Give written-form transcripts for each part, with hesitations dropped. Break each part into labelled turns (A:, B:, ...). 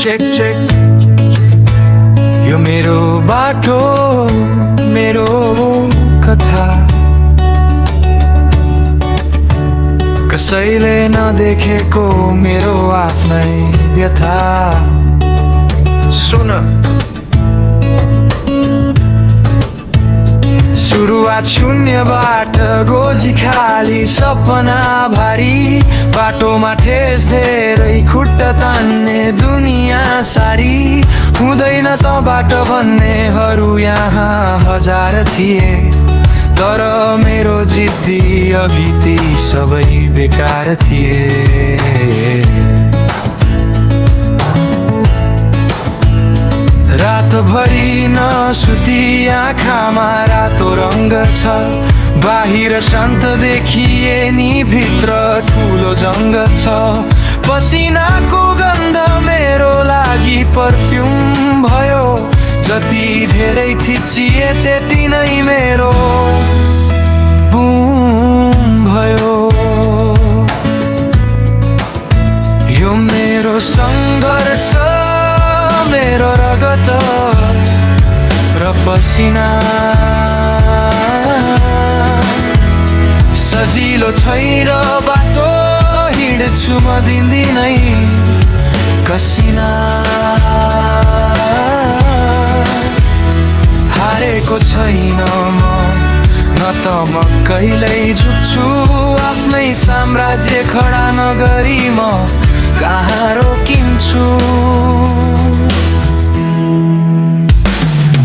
A: check check यो मेरो बाटो मेरो कथा कसैले नदेखेको मेरो आफ्नै व्यथा सुन सुरुवात शून्यबाट गोजी खाली सपना भारी बाटोमा ठेस धेरै खुट्टा तान्ने दुनियाँ सारी हुँदैन तँबाट भन्नेहरू यहाँ हजार थिए तर मेरो जिद्दी अघि ती सबै बेकार थिए रातभरि नसुती आँखामा रातो रङ्ग छ बाहिर शान्त देखिए नि भित्र ठुलो जङ्ग छ पसिनाको गन्ध मेरो लागि परफ्युम भयो जति धेरै थिचिए त्यति नै मेरो बुम भयो यो मेरो सङ्घर्ष मेरो रगत र पसिना सजिलो छैन बाटो हिँड्छु म दिनदिनै कसिना हारेको छैन म न त म कहिल्यै झुक्छु आफ्नै साम्राज्य खडा नगरी म कहाँ रोकिन्छु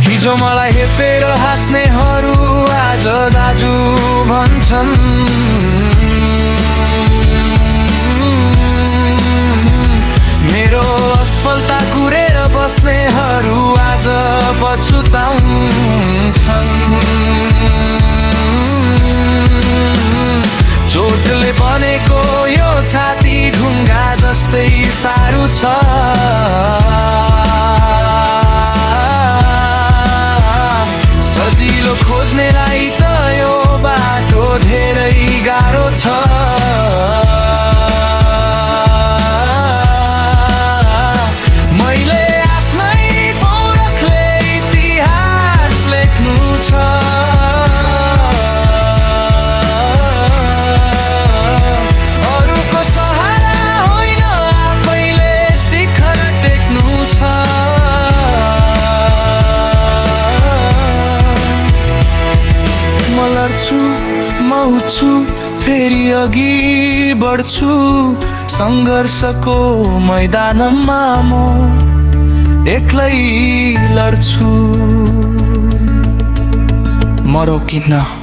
A: हिजो मलाई हेपेर हाँस्नेहरू आज दाजु भन्छन् मेरो असफलता कुरेर बस्नेहरू आज पछुताउँछन् चोटले बनेको यो छाती ढुङ्गा जस्तै साह्रो छ सजिलो खोज्नेलाई त यो बाटो धेरै गाह्रो छ मैले आफ्नै पौरखले इतिहास लेख्नु छ अरूको सहारा होइन आफैले शिखर टेक्नु छ म लड्छु म उठ्छु फेरि अघि बढ्छु सङ्घर्षको मैदानमा म एक्लै लड्छु म रोकिन्न